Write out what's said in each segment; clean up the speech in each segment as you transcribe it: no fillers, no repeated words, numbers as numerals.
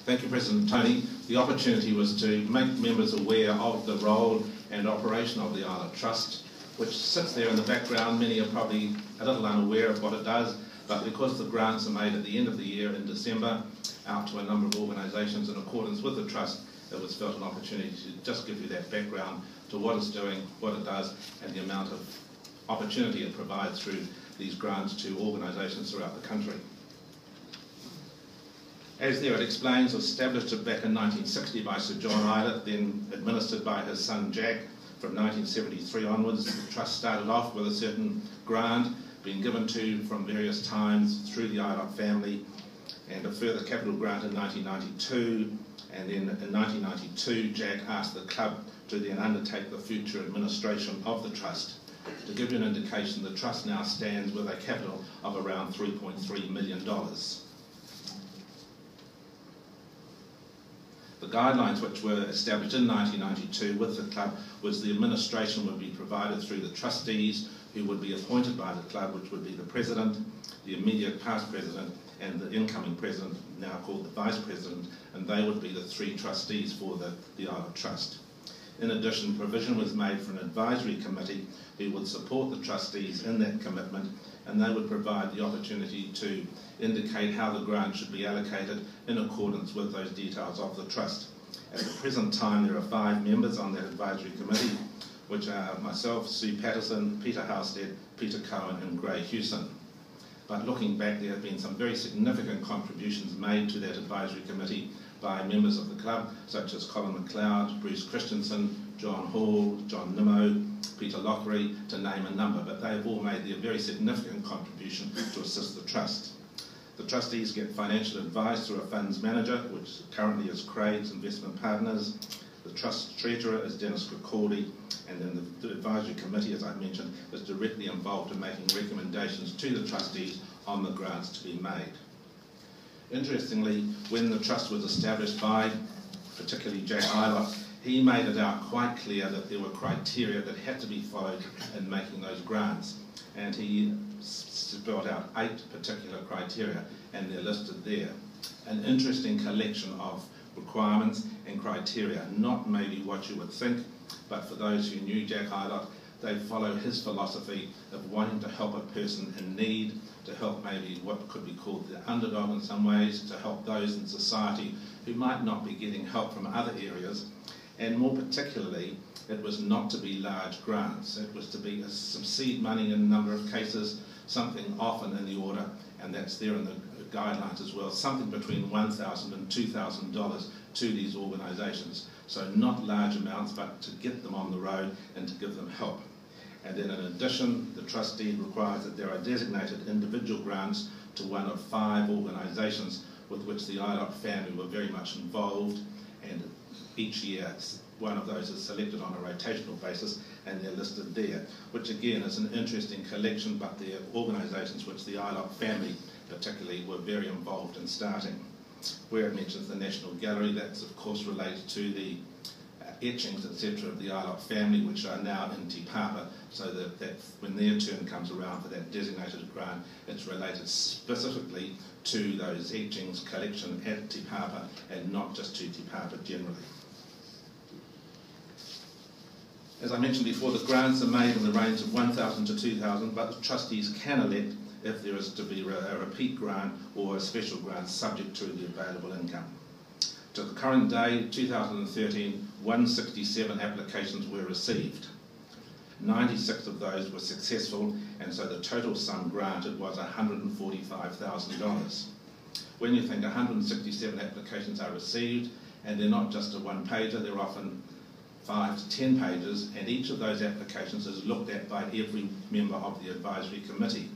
Thank you, President Tony. The opportunity was to make members aware of the role and operation of the Ilott Trust, which sits there in the background. Many are probably a little unaware of what it does, but because the grants are made at the end of the year in December out to a number of organisations in accordance with the Trust, it was felt an opportunity to just give you that background to what it's doing, what it does, and the amount of opportunity it provides through these grants to organisations throughout the country. As there it explains, established back in 1960 by Sir John Ilott, then administered by his son Jack. From 1973 onwards, the Trust started off with a certain grant being given to from various times through the Ilott family, and a further capital grant in 1992, and then in 1992 Jack asked the club to then undertake the future administration of the Trust. To give you an indication, the Trust now stands with a capital of around $3.3 million. The guidelines which were established in 1992 with the club was the administration would be provided through the trustees who would be appointed by the club, which would be the president, the immediate past president, and the incoming president, now called the vice president, and they would be the three trustees for the Ilott Trust. In addition, provision was made for an advisory committee who would support the trustees in that commitment, and they would provide the opportunity to indicate how the grant should be allocated in accordance with those details of the Trust. At the present time, there are 5 members on that advisory committee, which are myself, Sue Patterson, Peter Halstead, Peter Cohen and Gray Hewson. But looking back, there have been some very significant contributions made to that advisory committee by members of the club, such as Colin McLeod, Bruce Christensen, John Hall, John Nimmo, Peter Lockery, to name a number, but they have all made their very significant contribution to assist the Trust. The trustees get financial advice through a funds manager, which currently is Craig's Investment Partners. The Trust Treasurer is Dennis Kirkaldy, and then the advisory committee, as I mentioned, is directly involved in making recommendations to the trustees on the grants to be made. Interestingly, when the Trust was established by particularly Jack Ilott, he made it out quite clear that there were criteria that had to be followed in making those grants, and he spelled out 8 particular criteria, and they're listed there. An interesting collection of requirements and criteria, not maybe what you would think, but for those who knew Jack Ilott, they follow his philosophy of wanting to help a person in need, to help maybe what could be called the underdog in some ways, to help those in society who might not be getting help from other areas, and more particularly, it was not to be large grants. It was to be some seed money in a number of cases, something often in the order, and that's there in the guidelines as well, something between $1,000 and $2,000 to these organisations. So not large amounts, but to get them on the road and to give them help. And then in addition, the trustee requires that there are designated individual grants to one of 5 organisations with which the Ilott family were very much involved, and each year one of those is selected on a rotational basis, and they're listed there, which again is an interesting collection, but they're organisations which the Ilott family particularly were very involved in starting. Where it mentions the National Gallery, that's of course related to the etchings, etc. of the Ilott family, which are now in Te Papa, so that when their turn comes around for that designated grant, it's related specifically to those etchings collection at Te Papa and not just to Te Papa generally. As I mentioned before, the grants are made in the range of $1,000 to $2,000, but the trustees can elect if there is to be a repeat grant or a special grant subject to the available income. To the current day, 2013, 167 applications were received. 96 of those were successful, and so the total sum granted was $145,000. When you think 167 applications are received, and they're not just a one-pager, they're often 5 to 10 pages, and each of those applications is looked at by every member of the advisory committee.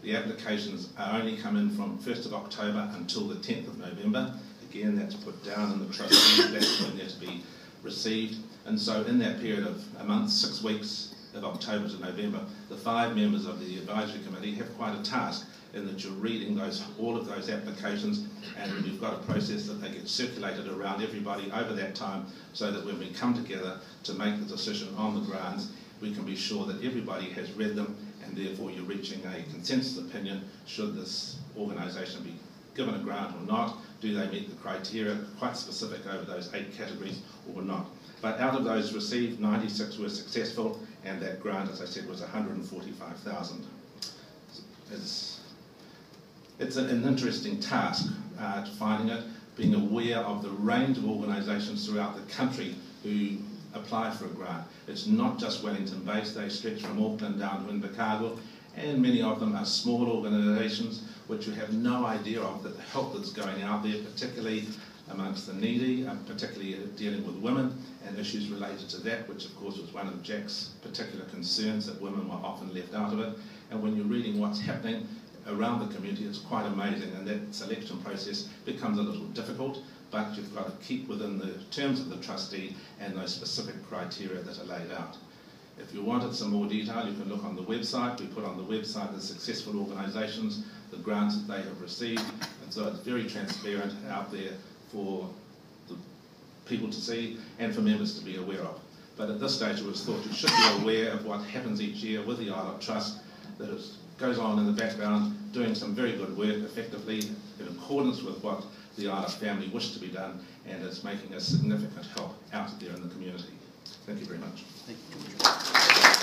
The applications are only come in from 1st of October until the 10th of November. Again, that's put down in the trustee, that's when they're to be received. And so in that period of a month, 6 weeks, of October to November, the 5 members of the advisory committee have quite a task in that you're reading all of those applications, and you've got a process that they get circulated around everybody over that time, so that when we come together to make the decision on the grants, we can be sure that everybody has read them, and therefore you're reaching a consensus opinion should this organisation be given a grant or not? Do they meet the criteria, quite specific over those 8 categories or not? But out of those received, 96 were successful, and that grant, as I said, was $145,000. It's an interesting task to finding it, being aware of the range of organisations throughout the country who apply for a grant. It's not just Wellington based, they stretch from Auckland down to Invercargill, and many of them are small organisations which you have no idea of the help that's going out there, particularly amongst the needy, particularly dealing with women and issues related to that, which of course was one of Jack's particular concerns, that women were often left out of it. And when you're reading what's happening around the community, it's quite amazing, and that selection process becomes a little difficult, but you've got to keep within the terms of the trustee and those specific criteria that are laid out. If you wanted some more detail, you can look on the website. We put on the website the successful organisations, the grants that they have received, and so it's very transparent out there for the people to see and for members to be aware of. But at this stage it was thought you should be aware of what happens each year with the Ilott Trust, that it goes on in the background doing some very good work effectively in accordance with what the Ilott family wish to be done, and it's making a significant help out there in the community. Thank you very much. Thank you.